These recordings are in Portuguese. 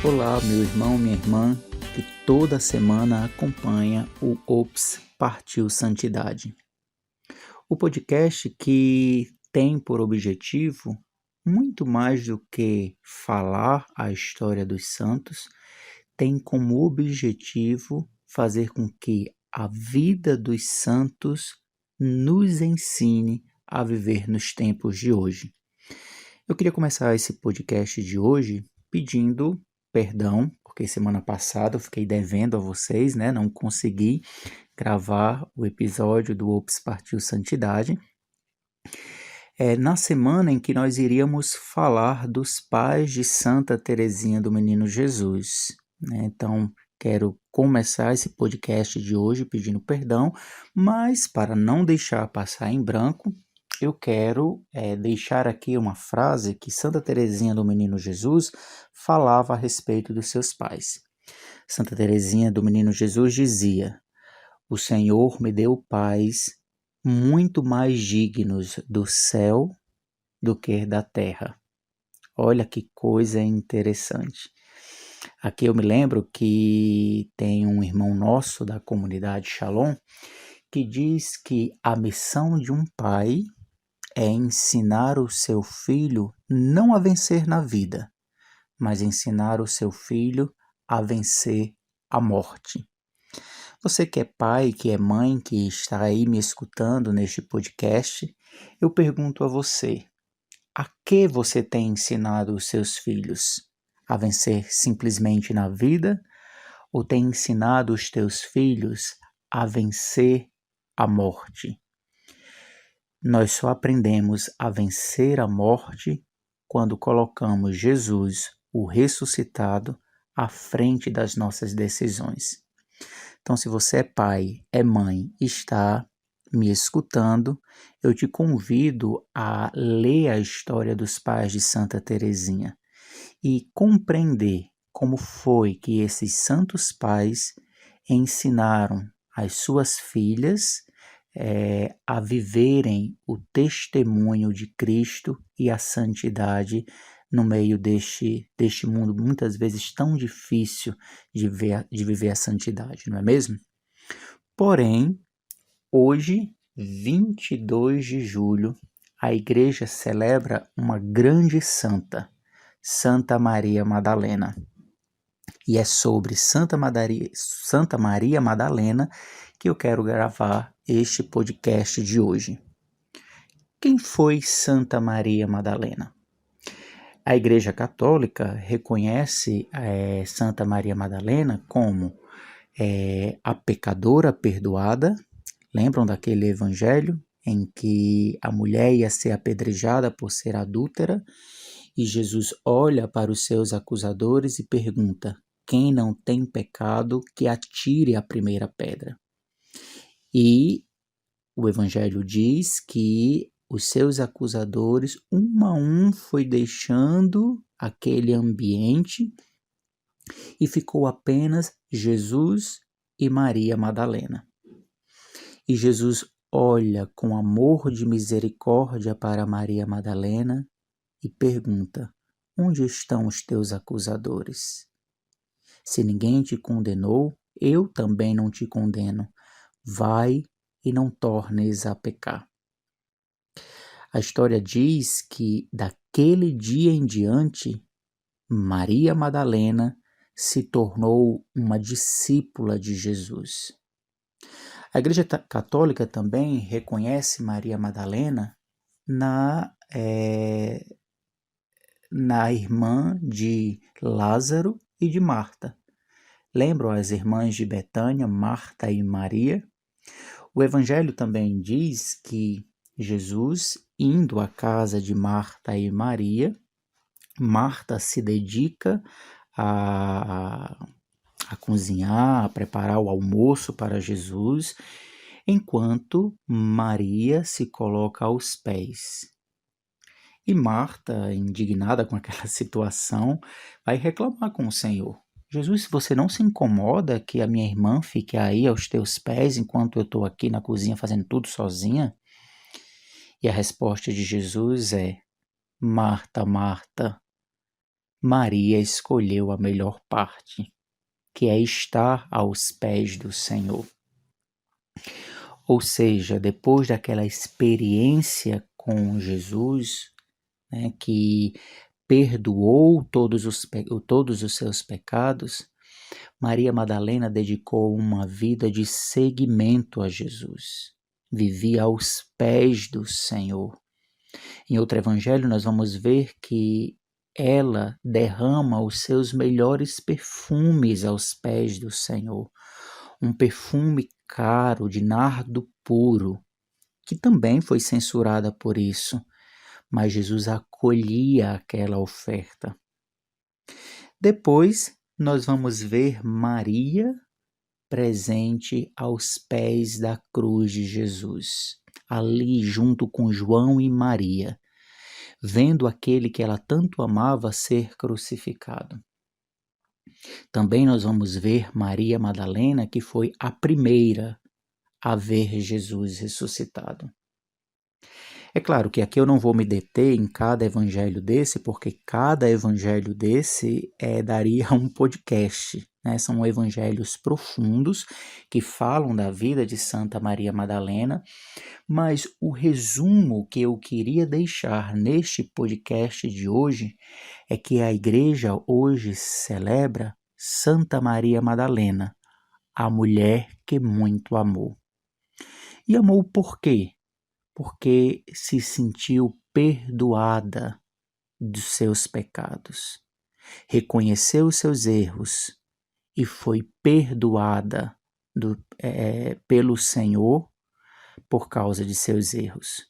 Olá, meu irmão, minha irmã, que toda semana acompanha o Ops Partiu Santidade. O podcast que tem por objetivo, muito mais do que falar a história dos santos, tem como objetivo fazer com que a vida dos santos nos ensine a viver nos tempos de hoje. Eu queria começar esse podcast de hoje pedindo perdão, porque semana passada eu fiquei devendo a vocês, não consegui gravar o episódio do Ops Partiu Santidade. Na semana em que nós iríamos falar dos pais de Santa Teresinha do Menino Jesus, Então, quero começar esse podcast de hoje pedindo perdão, mas para não deixar passar em branco, eu quero deixar aqui uma frase que Santa Teresinha do Menino Jesus falava a respeito dos seus pais. Santa Teresinha do Menino Jesus dizia: "O Senhor me deu pais muito mais dignos do céu do que da terra." Olha que coisa interessante. Aqui eu me lembro que tem um irmão nosso da comunidade Shalom que diz que a missão de um pai é ensinar o seu filho não a vencer na vida, mas ensinar o seu filho a vencer a morte. Você que é pai, que é mãe, que está aí me escutando neste podcast, eu pergunto a você: a que você tem ensinado os seus filhos? A vencer simplesmente na vida? Ou tem ensinado os teus filhos a vencer a morte? Nós só aprendemos a vencer a morte quando colocamos Jesus, o ressuscitado, à frente das nossas decisões. Então, se você é pai, é mãe, está me escutando, eu te convido a ler a história dos pais de Santa Teresinha e compreender como foi que esses santos pais ensinaram as suas filhas a viverem o testemunho de Cristo e a santidade no meio deste mundo muitas vezes tão difícil de viver a santidade, não é mesmo? Porém, hoje, 22 de julho, a igreja celebra uma grande santa, Santa Maria Madalena. E é sobre Santa Maria Madalena que eu quero gravar este podcast de hoje. Quem foi Santa Maria Madalena? A Igreja Católica reconhece Santa Maria Madalena como a pecadora perdoada. Lembram daquele evangelho em que a mulher ia ser apedrejada por ser adúltera e Jesus olha para os seus acusadores e pergunta: quem não tem pecado, que atire a primeira pedra. E o evangelho diz que os seus acusadores, um a um, foi deixando aquele ambiente e ficou apenas Jesus e Maria Madalena. E Jesus olha com amor de misericórdia para Maria Madalena e pergunta: onde estão os teus acusadores? Se ninguém te condenou, eu também não te condeno. Vai e não tornes a pecar. A história diz que daquele dia em diante, Maria Madalena se tornou uma discípula de Jesus. A Igreja Católica também reconhece Maria Madalena na irmã de Lázaro e de Marta. Lembram as irmãs de Betânia, Marta e Maria? O Evangelho também diz que Jesus, indo à casa de Marta e Maria, Marta se dedica a cozinhar, a preparar o almoço para Jesus, enquanto Maria se coloca aos pés. E Marta, indignada com aquela situação, vai reclamar com o Senhor: Jesus, você não se incomoda que a minha irmã fique aí aos teus pés enquanto eu estou aqui na cozinha fazendo tudo sozinha? E a resposta de Jesus é: Marta, Marta, Maria escolheu a melhor parte, que é estar aos pés do Senhor. Ou seja, depois daquela experiência com Jesus, né, que perdoou todos os seus pecados, Maria Madalena dedicou uma vida de seguimento a Jesus. Vivia aos pés do Senhor. Em outro evangelho, nós vamos ver que ela derrama os seus melhores perfumes aos pés do Senhor. Um perfume caro, de nardo puro, que também foi censurada por isso, mas Jesus acolhia aquela oferta. Depois, nós vamos ver Maria presente aos pés da cruz de Jesus, ali junto com João e Maria, vendo aquele que ela tanto amava ser crucificado. Também nós vamos ver Maria Madalena, que foi a primeira a ver Jesus ressuscitado. É claro que aqui eu não vou me deter em cada evangelho desse, porque cada evangelho desse daria um podcast, né? São evangelhos profundos que falam da vida de Santa Maria Madalena, mas o resumo que eu queria deixar neste podcast de hoje é que a igreja hoje celebra Santa Maria Madalena, a mulher que muito amou. E amou por quê? Porque se sentiu perdoada dos seus pecados, reconheceu os seus erros e foi perdoada pelo Senhor por causa de seus erros.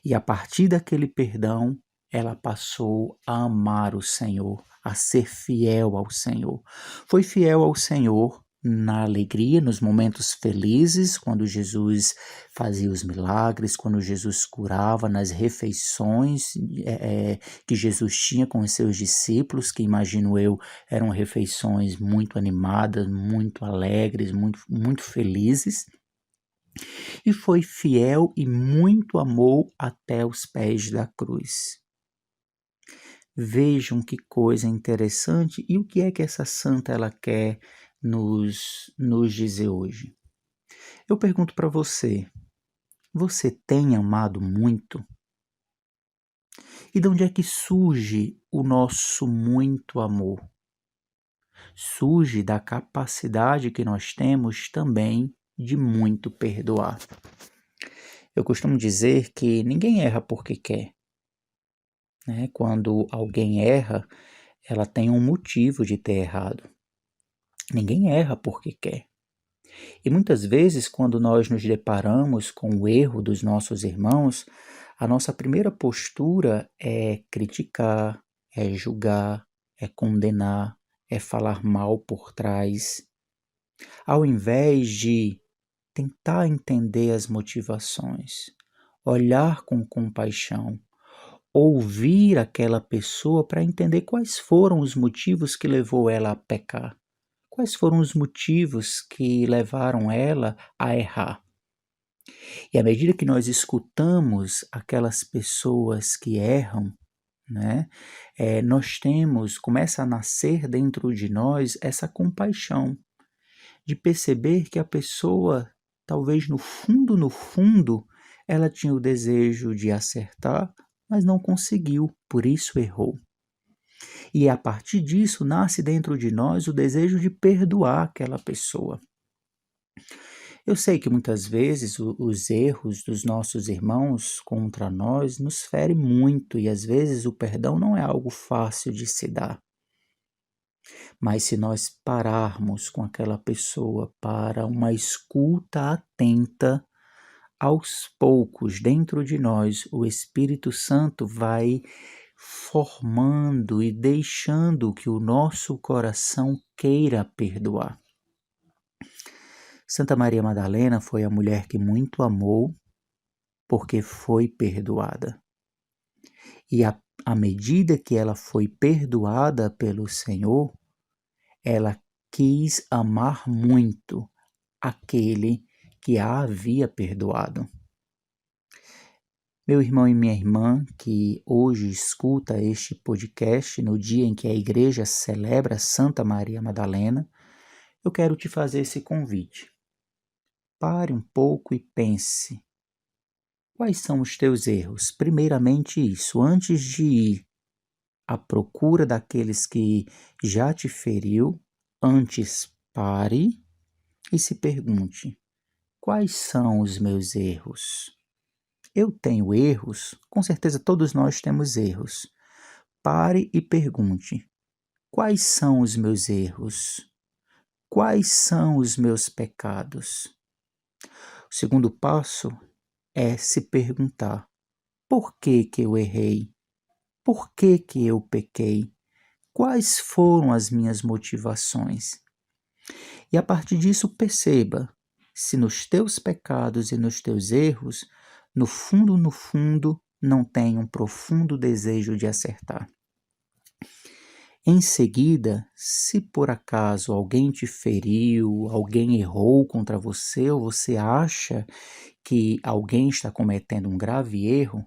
E a partir daquele perdão, ela passou a amar o Senhor, a ser fiel ao Senhor. Foi fiel ao Senhor na alegria, nos momentos felizes, quando Jesus fazia os milagres, quando Jesus curava, nas refeições que Jesus tinha com os seus discípulos, que imagino eu eram refeições muito animadas, muito alegres, muito felizes. E foi fiel e muito amou até os pés da cruz. Vejam que coisa interessante. E o que é que essa santa ela quer nos dizer hoje? Eu pergunto para você, você tem amado muito? E de onde é que surge o nosso muito amor? Surge da capacidade que nós temos também de muito perdoar. Eu costumo dizer que ninguém erra porque quer, né? Quando alguém erra, ela tem um motivo de ter errado. Ninguém erra porque quer. E muitas vezes, quando nós nos deparamos com o erro dos nossos irmãos, a nossa primeira postura é criticar, é julgar, é condenar, é falar mal por trás, ao invés de tentar entender as motivações, olhar com compaixão, ouvir aquela pessoa para entender quais foram os motivos que levou ela a pecar, quais foram os motivos que levaram ela a errar. E à medida que nós escutamos aquelas pessoas que erram, né, começa a nascer dentro de nós essa compaixão, de perceber que a pessoa, talvez no fundo, ela tinha o desejo de acertar, mas não conseguiu, por isso errou. E a partir disso nasce dentro de nós o desejo de perdoar aquela pessoa. Eu sei que muitas vezes os erros dos nossos irmãos contra nós nos ferem muito e às vezes o perdão não é algo fácil de se dar. Mas se nós pararmos com aquela pessoa para uma escuta atenta, aos poucos, dentro de nós, o Espírito Santo vai formando e deixando que o nosso coração queira perdoar. Santa Maria Madalena foi a mulher que muito amou, porque foi perdoada. E à medida que ela foi perdoada pelo Senhor, ela quis amar muito aquele que a havia perdoado. Meu irmão e minha irmã que hoje escuta este podcast no dia em que a igreja celebra Santa Maria Madalena, eu quero te fazer esse convite. Pare um pouco e pense. Quais são os teus erros? Primeiramente isso, antes de ir à procura daqueles que já te feriu, antes pare e se pergunte: quais são os meus erros? Eu tenho erros? Com certeza todos nós temos erros. Pare e pergunte: quais são os meus erros? Quais são os meus pecados? O segundo passo é se perguntar: por que eu errei? Por que eu pequei? Quais foram as minhas motivações? E a partir disso perceba se nos teus pecados e nos teus erros, no fundo, não tem um profundo desejo de acertar. Em seguida, se por acaso alguém te feriu, alguém errou contra você, ou você acha que alguém está cometendo um grave erro,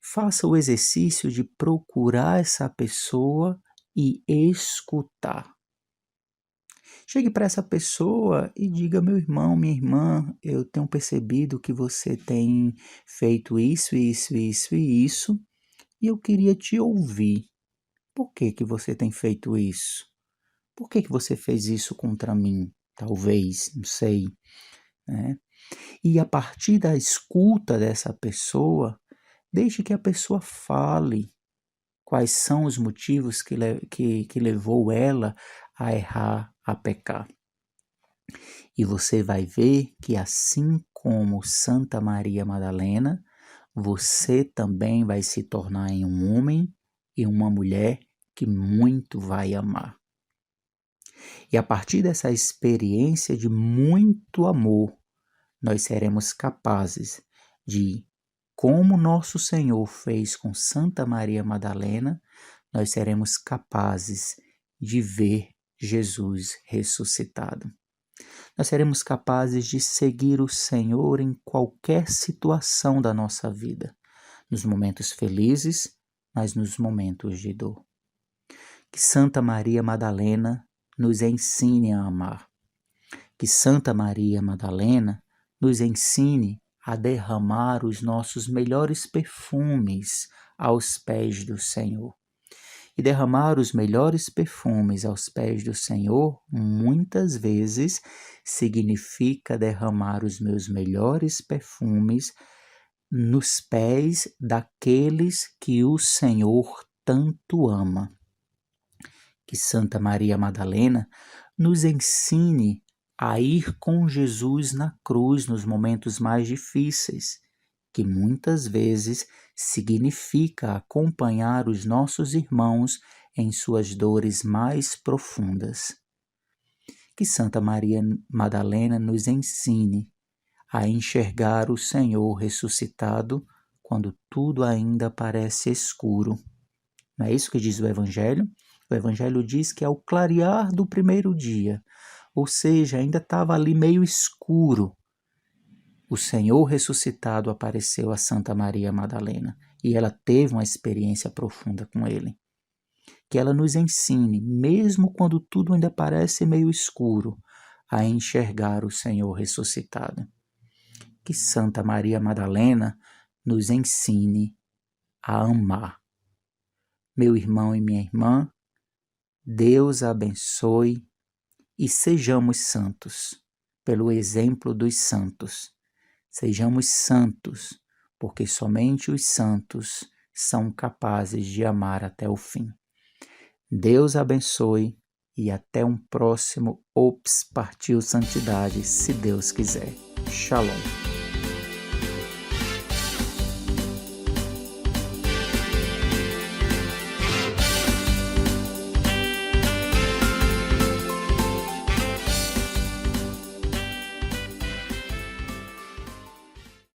faça o exercício de procurar essa pessoa e escutar. Chegue para essa pessoa e diga: meu irmão, minha irmã, eu tenho percebido que você tem feito isso, e eu queria te ouvir. Por que você tem feito isso? Por que você fez isso contra mim? Talvez, não sei, né? E a partir da escuta dessa pessoa, deixe que a pessoa fale quais são os motivos que levou ela a errar, a pecar. E você vai ver que assim como Santa Maria Madalena, você também vai se tornar em um homem e uma mulher que muito vai amar. E a partir dessa experiência de muito amor, nós seremos capazes de, como nosso Senhor fez com Santa Maria Madalena, nós seremos capazes de ver Jesus ressuscitado. Nós seremos capazes de seguir o Senhor em qualquer situação da nossa vida, nos momentos felizes, mas nos momentos de dor. Que Santa Maria Madalena nos ensine a amar. Que Santa Maria Madalena nos ensine a derramar os nossos melhores perfumes aos pés do Senhor. E derramar os melhores perfumes aos pés do Senhor, muitas vezes, significa derramar os meus melhores perfumes nos pés daqueles que o Senhor tanto ama. Que Santa Maria Madalena nos ensine a ir com Jesus na cruz nos momentos mais difíceis, que muitas vezes significa acompanhar os nossos irmãos em suas dores mais profundas. Que Santa Maria Madalena nos ensine a enxergar o Senhor ressuscitado quando tudo ainda parece escuro. Não é isso que diz o Evangelho? O Evangelho diz que ao clarear do primeiro dia, ou seja, ainda estava ali meio escuro, o Senhor ressuscitado apareceu a Santa Maria Madalena e ela teve uma experiência profunda com ele. Que ela nos ensine, mesmo quando tudo ainda parece meio escuro, a enxergar o Senhor ressuscitado. Que Santa Maria Madalena nos ensine a amar. Meu irmão e minha irmã, Deus abençoe e sejamos santos, pelo exemplo dos santos. Sejamos santos, porque somente os santos são capazes de amar até o fim. Deus abençoe e até um próximo Ops Partiu Santidade, se Deus quiser. Shalom.